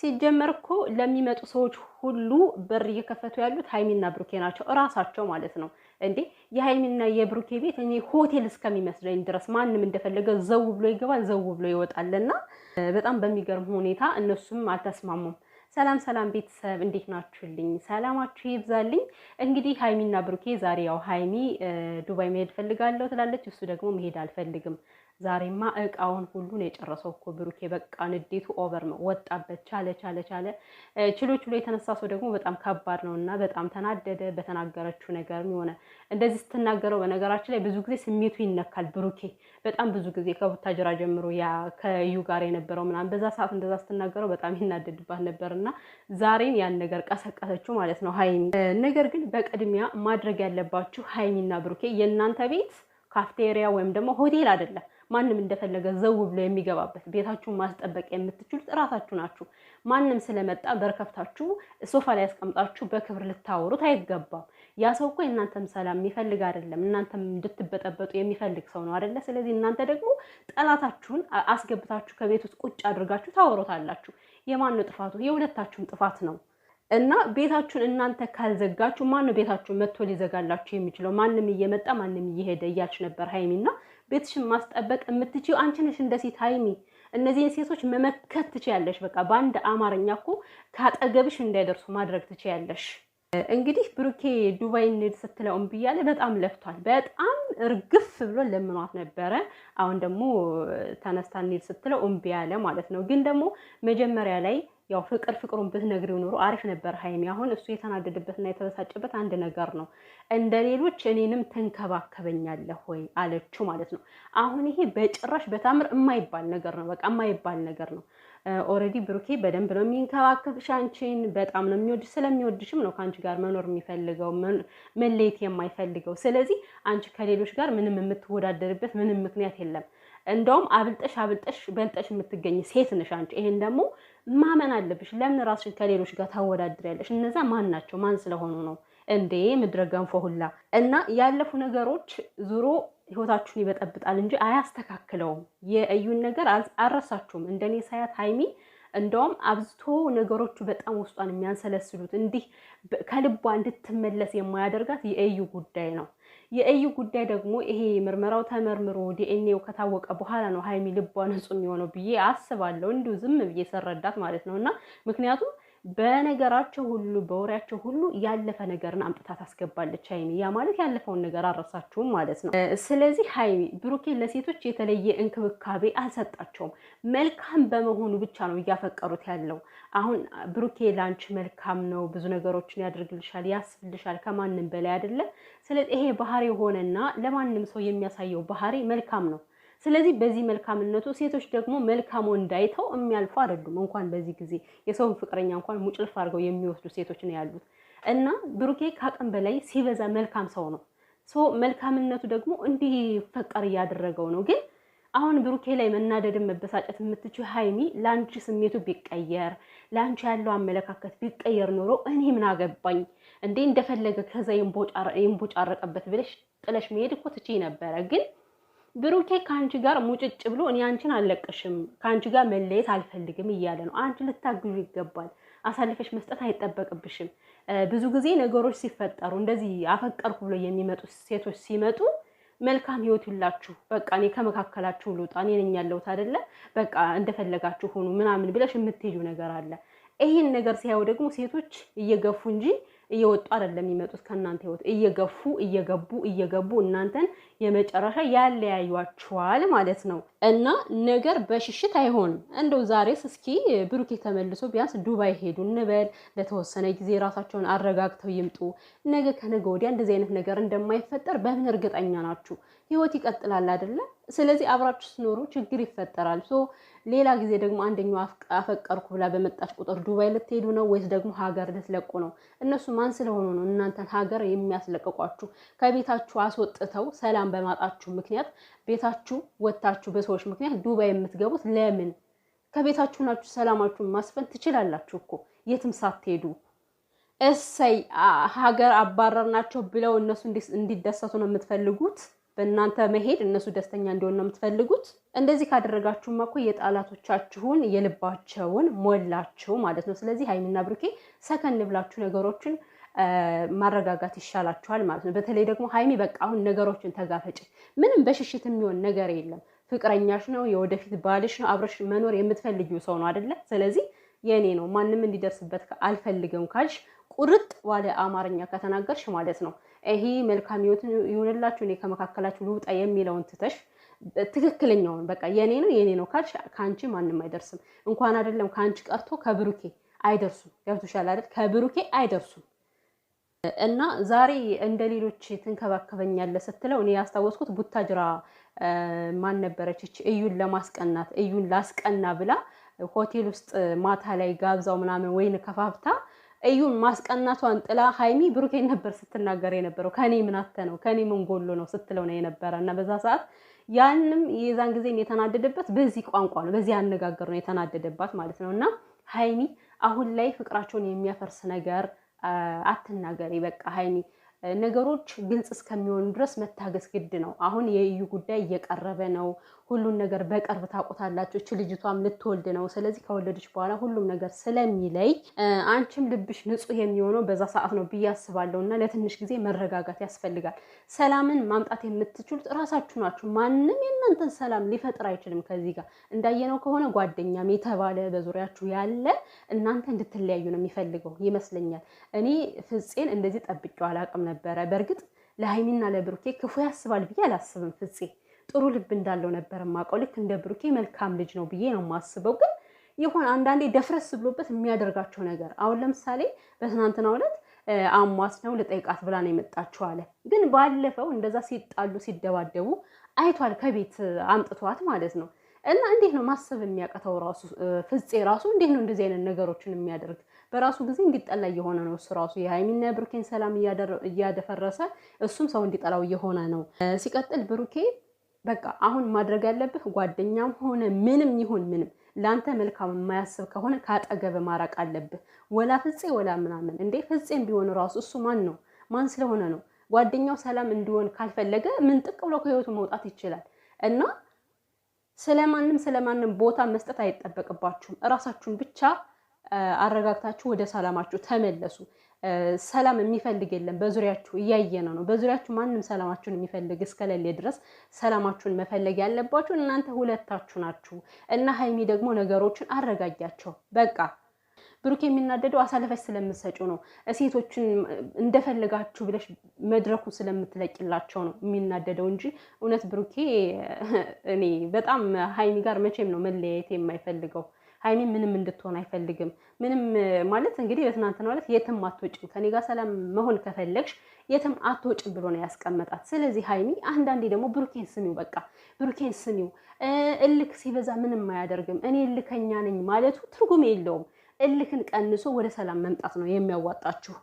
ሲጀመር እኮ ለሚመጡ ሰዎች ሁሉ በር እየከፈቱ ያሉት ሃይሚና ብሩኬ ናቸው እራሳቸው ማለት ነው እንዴ። የሃይሚና የብሩኬ ቤት እኔ ሆቴል እስከሚመስለኝ ድረስ ማንም እንደፈለገ ዘው ብሎ ይገባል፣ ዘው ብሎ ይወጣልና በጣም በሚገርም ሁኔታ እነሱም አልተስማሙም። ሰላም ሰላም ቤተሰብ እንዴት ናችሁልኝ? ሰላማችሁ ይብዛልኝ። እንግዲህ ሃይሚና ብሩኬ ዛሬ ያው ሃይሚ ዱባይ መሄድ ፈልጋለሁ ትላለች፣ እሱ ደግሞ መሄድ አልፈልግም። ዛሬማ እቃውን ሁሉ ነው የጨረሰው እኮ ብሩኬ። በቃ ንዴቱ ኦቨር ነው፣ ወጣበት። ቻለ ችሎ የተነሳ ሰው ደግሞ በጣም ከባድ ነው እና በጣም ተናደደ። በተናገረችው ነገር የሆነ እንደዚህ ስትናገረው፣ በነገራችን ላይ ብዙ ጊዜ ስሜቱ ይነካል ብሩኬ። በጣም ብዙ ጊዜ ከቡታጅራ ጀምሮ ያ ከዩ ጋር የነበረው ምናምን በዛ ሰዓት እንደዛ ስትናገረው በጣም ይናደድባት ነበርና ዛሬን ያን ነገር ቀሰቀሰችው ማለት ነው ሃይሚ። ነገር ግን በቅድሚያ ማድረግ ያለባችሁ ሃይሚና ብሩኬ የእናንተ ቤት ካፍቴሪያ ወይም ደግሞ ሆቴል አይደለም። ማንም እንደፈለገ ዘው ብሎ የሚገባበት ቤታችሁን ማስጠበቅ የምትችሉት እራሳችሁ ናችሁ። ማንም ስለመጣ በርከፍታችሁ ሶፋ ላይ ያስቀምጣችሁ በክብር ልታወሩት አይገባም። ያ ሰው እኮ የእናንተም ሰላም የሚፈልግ አይደለም፣ እናንተም እንድትበጠበጡ የሚፈልግ ሰው ነው አይደለ? ስለዚህ እናንተ ደግሞ ጠላታችሁን አስገብታችሁ ከቤት ውስጥ ቁጭ አድርጋችሁ ታወሩታላችሁ። የማን ነው ጥፋቱ? የሁለታችሁም ጥፋት ነው። እና ቤታችሁን እናንተ ካልዘጋችሁ ማነው ቤታችሁን መጥቶ ሊዘጋላችሁ የሚችለው? ማንም እየመጣ ማንም እየሄደ እያልሽ ነበር ሃይሚና ቤትሽን ማስጠበቅ የምትችይው አንቺ ነሽ እንደ ሴት ሃይሚ። እነዚህን ሴቶች መመከት ትችያለሽ። በቃ በአንድ አማርኛ እኮ ካጠገብሽ እንዳይደርሱ ማድረግ ትችያለሽ። እንግዲህ ብሩኬ ዱባይ እንሂድ ስትለው እምቢ እያለ በጣም ለፍቷል። በጣም እርግፍ ብሎ ለምኗት ነበረ። አሁን ደግሞ ተነስታ እንሂድ ስትለው እምቢ ያለ ማለት ነው። ግን ደግሞ መጀመሪያ ላይ ያው ፍቅሩን ብትነግሪው ኖሮ አሪፍ ነበር ሃይሚ። አሁን እሱ የተናደደበትና የተበሳጨበት አንድ ነገር ነው። እንደ ሌሎች እኔንም ተንከባከበኛለህ ወይ አለችው ማለት ነው። አሁን ይሄ በጭራሽ በታምር የማይባል ነገር ነው። በቃ የማይባል ነገር ነው። ኦልሬዲ ብሩኬ በደንብ ነው የሚንከባከብሽ አንቺን፣ በጣም ነው የሚወድሽ። ስለሚወድሽም ነው ከአንቺ ጋር መኖር የሚፈልገው፣ መለየት የማይፈልገው። ስለዚህ አንቺ ከሌሎች ጋር ምንም የምትወዳደርበት ምንም ምክንያት የለም። እንደውም አብልጠሽ በልጠሽ የምትገኝ ሴት ነሽ አንቺ። ይሄን ደግሞ ማመን አለብሽ። ለምን ራስሽን ከሌሎች ጋር ታወዳድሪያለሽ? እነዛ ማን ናቸው? ማን ስለሆኑ ነው እንዴ? ምድረ ገንፎ ሁላ እና ያለፉ ነገሮች ዙሮ ህይወታችሁን ይበጠብጣል እንጂ አያስተካክለውም። የእዩን ነገር አልረሳችሁም። እንደኔ ሳያት ሃይሚ እንደውም አብዝቶ ነገሮቹ በጣም ውስጧን የሚያንሰለስሉት እንዲህ ከልቧ እንድትመለስ የማያደርጋት የእዩ ጉዳይ ነው። የእዩ ጉዳይ ደግሞ ይሄ ምርመራው ተመርምሮ ዲኤንኤው ከታወቀ በኋላ ነው ሃይሚ ልቧ ንጹህ የሚሆነው ብዬ አስባለሁ። እንዲሁ ዝም ብዬ ሰረዳት ማለት ነው። እና ምክንያቱም በነገራቸው ሁሉ በወሬያቸው ሁሉ ያለፈ ነገርን አምጥታ ታስገባለች ሃይሚ። ያ ማለት ያለፈውን ነገር አልረሳችሁም ማለት ነው። ስለዚህ ሃይሚ ብሩኬ ለሴቶች የተለየ እንክብካቤ አልሰጣቸውም። መልካም በመሆኑ ብቻ ነው እያፈቀሩት ያለው። አሁን ብሩኬ ላንቺ መልካም ነው፣ ብዙ ነገሮችን ያደርግልሻል፣ ያስብልሻል ከማንም በላይ አይደለ? ስለዚህ ይሄ ባህሪ ሆነና ለማንም ሰው የሚያሳየው ባህሪ መልካም ነው። ስለዚህ በዚህ መልካምነቱ ሴቶች ደግሞ መልካም ወንድ አይተው የሚያልፉ አይደሉም። እንኳን በዚህ ጊዜ የሰውን ፍቅረኛ እንኳን ሙጭልፍ አድርገው የሚወስዱ ሴቶች ነው ያሉት። እና ብሩኬ ከአቅም በላይ ሲበዛ መልካም ሰው ነው። መልካምነቱ ደግሞ እንዲፈቀር እያደረገው ነው። ግን አሁን ብሩኬ ላይ መናደድን መበሳጨት የምትችው ሃይሚ ለአንቺ ስሜቱ ቢቀየር፣ ለአንቺ ያለው አመለካከት ቢቀየር ኖሮ እኔ ምን አገባኝ እንዴ እንደፈለገ ከዛ ይንቦጫረቀበት ብለሽ ጥለሽ መሄድ እኮ ትችይ ነበረ። ግን ብሩኬ ከአንቺ ጋር ሙጭጭ ብሎ እኔ አንቺን አልለቅሽም፣ ከአንቺ ጋር መለየት አልፈልግም እያለ ነው። አንቺ ልታግዙ ይገባል። አሳልፈሽ መስጠት አይጠበቅብሽም። ብዙ ጊዜ ነገሮች ሲፈጠሩ እንደዚህ አፈቀርኩ ብሎ የሚመጡ ሴቶች ሲመጡ መልካም ህይወት ይላችሁ፣ በቃ እኔ ከመካከላችሁ ልውጣ፣ እኔ ነኝ ያለሁት አይደለ፣ በቃ እንደፈለጋችሁ ሆኑ ምናምን ብለሽ የምትሄጂው ነገር አለ። ይሄን ነገር ሲያዩ ደግሞ ሴቶች እየገፉ እንጂ እየወጡ አይደለም የሚመጡት ከእናንተ ህይወት። እየገቡ እናንተን የመጨረሻ ያለያዩአችኋል ማለት ነው። እና ነገር በሽሽት አይሆንም። እንደው ዛሬስ እስኪ ብሩኬ ተመልሶ ቢያንስ ዱባይ ሄዱ እንበል፣ ለተወሰነ ጊዜ ራሳቸውን አረጋግተው ይምጡ። ነገ ከነገ ወዲያ እንደዚህ አይነት ነገር እንደማይፈጠር በምን እርግጠኛ ናችሁ? ህይወት ይቀጥላል አይደለ? ስለዚህ አብራችሁ ስትኖሩ ችግር ይፈጠራል። ሌላ ጊዜ ደግሞ አንደኛው አፈቀርኩ ብላ በመጣች ቁጥር ዱባይ ልትሄዱ ነው ወይስ ደግሞ ሀገር ልትለቁ ነው? እነሱ ማን ስለሆኑ ነው እናንተን ሀገር የሚያስለቅቋችሁ? ከቤታችሁ አስወጥተው ሰላም በማጣችሁ ምክንያት ቤታችሁ ወጣችሁ በሰዎች ምክንያት ዱባይ የምትገቡት ለምን? ከቤታችሁ ናችሁ ሰላማችሁን ማስፈን ትችላላችሁ እኮ የትም ሳትሄዱ። እሰይ ሀገር አባረርናቸው ብለው እነሱ እንዲደሰቱ ነው የምትፈልጉት? በእናንተ መሄድ እነሱ ደስተኛ እንዲሆን ነው የምትፈልጉት። እንደዚህ ካደረጋችሁማ እኮ የጣላቶቻችሁን የልባቸውን ሞላችሁ ማለት ነው። ስለዚህ ሀይሚና ብሩኬ ሰከን ብላችሁ ነገሮችን ማረጋጋት ይሻላችኋል ማለት ነው። በተለይ ደግሞ ሀይሚ በቃ አሁን ነገሮችን ተጋፈጭ። ምንም በሽሽት የሚሆን ነገር የለም። ፍቅረኛሽ ነው፣ የወደፊት ባልሽ ነው፣ አብረሽ መኖር የምትፈልጊው ሰው ነው አይደለ? ስለዚህ የኔ ነው ማንም እንዲደርስበት አልፈልግም ካልሽ ቁርጥ ባለ አማርኛ ከተናገርሽ ማለት ነው ይሄ መልካም ህይወት ይሁንላችሁ እኔ ከመካከላችሁ ልውጣ የሚለውን ትተሽ ትክክለኛውን በቃ የኔ ነው ካልሽ ካንቺ ማንም አይደርስም። እንኳን አይደለም ካንቺ ቀርቶ ከብሩኬ አይደርሱም። ገብቶሻል አይደል? ከብሩኬ አይደርሱም። እና ዛሬ እንደ ሌሎች ትንከባከበኛለህ ስትለው እኔ ያስታወስኩት ቡታጅራ ማን ነበረች እቺ እዩን ለማስቀናት እዩን ላስቀና ብላ ሆቴል ውስጥ ማታ ላይ ጋብዛው ምናምን ወይን ከፋፍታ እዩን ማስቀናቷን ጥላ ሀይሚ ብሩኬን ነበር ስትናገር የነበረው። ከኔ ምን አተ ነው ከኔ ምን ጎሎ ነው ስትለው ነው የነበረ። እና በዛ ሰዓት ያንንም የዛን ጊዜ የተናደደበት በዚህ ቋንቋ ነው፣ በዚህ አነጋገር ነው የተናደደባት ማለት ነው። እና ሀይሚ አሁን ላይ ፍቅራቸውን የሚያፈርስ ነገር አትናገሪ። በቃ ሀይሚ ነገሮች ግልጽ እስከሚሆኑ ድረስ መታገስ ግድ ነው። አሁን የእዩ ጉዳይ እየቀረበ ነው። ሁሉን ነገር በቅርብ ታውቁታላችሁ። እቺ ልጅቷም ልትወልድ ነው። ስለዚህ ከወለደች በኋላ ሁሉም ነገር ስለሚለይ አንቺም ልብሽ ንጹህ የሚሆነው በዛ ሰዓት ነው ብዬ አስባለሁ። እና ለትንሽ ጊዜ መረጋጋት ያስፈልጋል። ሰላምን ማምጣት የምትችሉት እራሳችሁ ናችሁ። ማንም የእናንተን ሰላም ሊፈጥር አይችልም። ከዚህ ጋር እንዳየነው ከሆነ ጓደኛም የተባለ በዙሪያችሁ ያለ እናንተ እንድትለያዩ ነው የሚፈልገው ይመስለኛል። እኔ ፍፄን እንደዚህ ጠብቄው አላውቅም ነበረ። በእርግጥ ለሀይሚና ለብሩኬ ክፉ ያስባል ብዬ አላስብም። ፍፄ ጥሩ ልብ እንዳለው ነበር የማውቀው። ልክ እንደ ብሩኬ መልካም ልጅ ነው ብዬ ነው የማስበው። ግን ይሁን አንዳንዴ ደፍረስ ብሎበት የሚያደርጋቸው ነገር አሁን ለምሳሌ በትናንትናው ዕለት አሟት ነው ልጠይቃት ብላ ነው የመጣችው አለ። ግን ባለፈው እንደዛ ሲጣሉ ሲደባደቡ አይቷል፣ ከቤት አምጥቷት ማለት ነው። እና እንዴት ነው ማሰብ የሚያቀተው ራሱ ፍፄ ራሱ እንዴት ነው እንደዚህ አይነት ነገሮችን የሚያደርግ? በራሱ ጊዜ እንዲጠላ እየሆነ ነው እሱ ራሱ። የሀይሚና ብሩኬን ሰላም እያደፈረሰ እሱም ሰው እንዲጠላው እየሆነ ነው። ሲቀጥል ብሩኬ በቃ አሁን ማድረግ ያለብህ ጓደኛም ሆነ ምንም ይሁን ምንም ለአንተ መልካም የማያስብ ከሆነ ከአጠገብ ማራቅ አለብህ። ወላ ፍፄ ወላ ምናምን እንዴ ፍፄም ቢሆን ራሱ እሱ ማን ስለሆነ ነው? ጓደኛው ሰላም እንዲሆን ካልፈለገ ምን ጥቅ ብሎ ከህይወቱ መውጣት ይችላል። እና ስለማንም ቦታ መስጠት አይጠበቅባችሁም። እራሳችሁን ብቻ አረጋግታችሁ ወደ ሰላማችሁ ተመለሱ። ሰላም የሚፈልግ የለም በዙሪያችሁ እያየነ ነው። በዙሪያችሁ ማንም ሰላማችሁን የሚፈልግ እስከሌለ ድረስ ሰላማችሁን መፈለግ ያለባችሁ እናንተ ሁለታችሁ ናችሁ። እና ሀይሚ ደግሞ ነገሮችን አረጋጊያቸው በቃ። ብሩኬ የሚናደደው አሳልፈሽ ስለምትሰጪው ነው። ሴቶችን እንደፈለጋችሁ ብለሽ መድረኩ ስለምትለቂላቸው ነው የሚናደደው እንጂ እውነት ብሩኬ እኔ በጣም ሀይሚ ጋር መቼም ነው መለያየት የማይፈልገው። ሀይሚ ምንም እንድትሆን አይፈልግም። ምንም ማለት እንግዲህ በትናንትናው ዕለት የትም አትወጭም፣ ከኔ ጋር ሰላም መሆን ከፈለግሽ የትም አትወጭም ብሎ ነው ያስቀመጣት። ስለዚህ ሀይሚ አንዳንዴ ደግሞ ብሩኬን ስሚው፣ በቃ ብሩኬን ስሚው። እልክ ሲበዛ ምንም አያደርግም። እኔ እልከኛ ነኝ ማለቱ ትርጉም የለውም። እልክን ቀንሶ ወደ ሰላም መምጣት ነው የሚያዋጣችሁ።